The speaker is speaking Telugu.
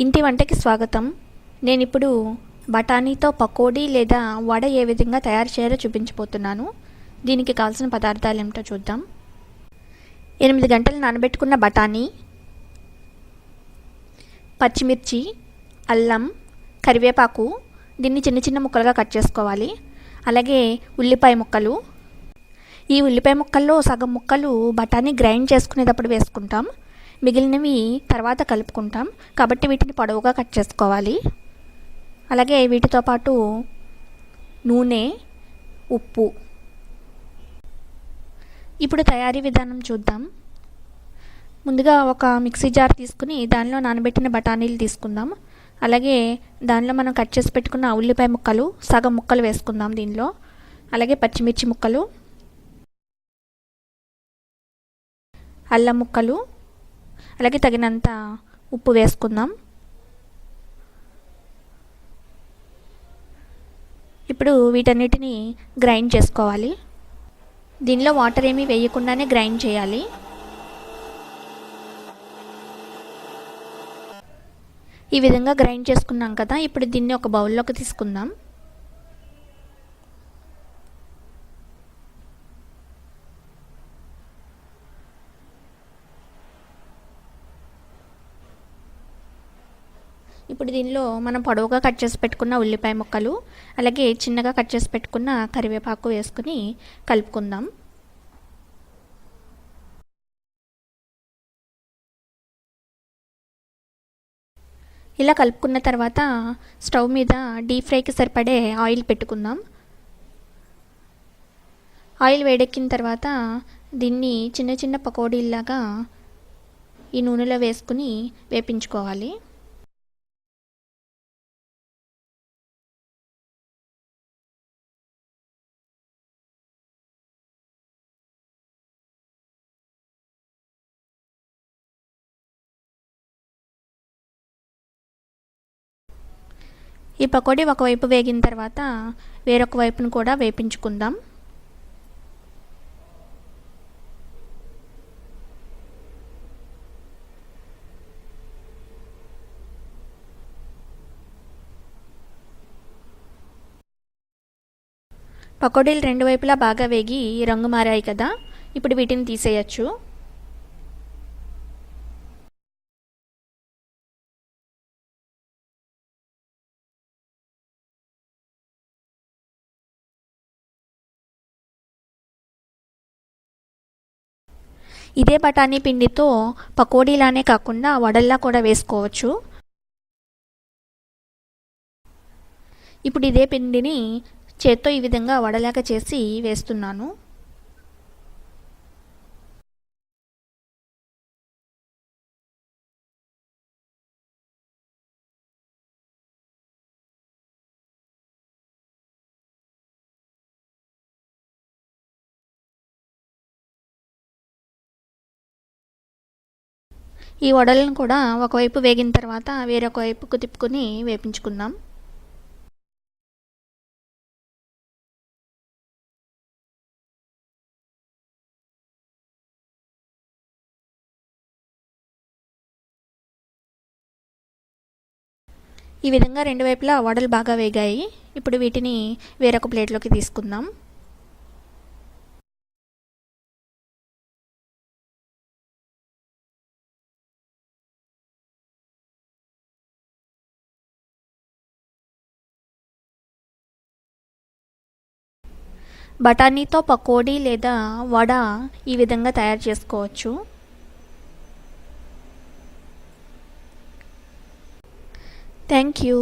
ఇంటి వంటకి స్వాగతం. నేను ఇప్పుడు బఠానీతో పకోడీ లేదా వడ ఏ విధంగా తయారు చేయాలో చూపించబోతున్నాను. దీనికి కావాల్సిన పదార్థాలు ఏమిటో చూద్దాం. 8 గంటలు నానబెట్టుకున్న బఠానీ, పచ్చిమిర్చి, అల్లం, కరివేపాకు, దీన్ని చిన్న చిన్న ముక్కలుగా కట్ చేసుకోవాలి. అలాగే ఉల్లిపాయ ముక్కలు. ఈ ఉల్లిపాయ ముక్కల్లో సగం ముక్కలు బఠానీ గ్రైండ్ చేసుకునేటప్పుడు వేసుకుంటాం, మిగిలినవి తర్వాత కలుపుకుంటాం కాబట్టి వీటిని పొడవుగా కట్ చేసుకోవాలి. అలాగే వీటితో పాటు నూనె, ఉప్పు. ఇప్పుడు తయారీ విధానం చూద్దాం. ముందుగా ఒక మిక్సీ జార్ తీసుకుని దానిలో నానబెట్టిన బఠానీలు తీసుకుందాం. అలాగే దానిలో మనం కట్ చేసి పెట్టుకున్న ఉల్లిపాయ ముక్కలు సగం ముక్కలు వేసుకుందాం దీనిలో. అలాగే పచ్చిమిర్చి ముక్కలు, అల్లం ముక్కలు, అలాగే తగినంత ఉప్పు వేసుకుందాం. ఇప్పుడు వీటన్నిటిని గ్రైండ్ చేసుకోవాలి. దీనిలో వాటర్ ఏమీ వేయకుండానే గ్రైండ్ చేయాలి. ఈ విధంగా గ్రైండ్ చేసుకున్నాం కదా, ఇప్పుడు దీన్ని ఒక బౌల్లోకి తీసుకుందాం. ఇప్పుడు దీనిలో మనం పొడవుగా కట్ చేసి పెట్టుకున్న ఉల్లిపాయ ముక్కలు, అలాగే చిన్నగా కట్ చేసి పెట్టుకున్న కరివేపాకు వేసుకుని కలుపుకుందాం. ఇలా కలుపుకున్న తర్వాత స్టవ్ మీద డీప్ ఫ్రైకి సరిపడే ఆయిల్ పెట్టుకుందాం. ఆయిల్ వేడెక్కిన తర్వాత దీన్ని చిన్న చిన్న పకోడీల్లాగా ఈ నూనెలో వేసుకుని వేపించుకోవాలి. ఈ పకోడీ ఒకవైపు వేగిన తర్వాత వేరొక వైపును కూడా వేపించుకుందాం. పకోడీలు రెండు వైపులా బాగా వేగి రంగు మారాయి కదా, ఇప్పుడు వీటిని తీసేయచ్చు. ఇదే బఠానీ పిండితో పకోడీలానే కాకుండా వడల్లా కూడా వేసుకోవచ్చు. ఇప్పుడు ఇదే పిండిని చేత్తో ఈ విధంగా వడలాగా చేసి వేస్తున్నాను. ఈ వడలను కూడా ఒకవైపు వేగిన తర్వాత వేరొక వైపుకు తిప్పుకొని వేపించుకుందాం. ఈ విధంగా రెండు వైపులా వడలు బాగా వేగాయి. ఇప్పుడు వీటిని వేరొక ప్లేట్లోకి తీసుకుందాం. బఠానీతో పకోడీ లేదా వడ ఈ విధంగా తయారు చేసుకోవచ్చు. Thank you.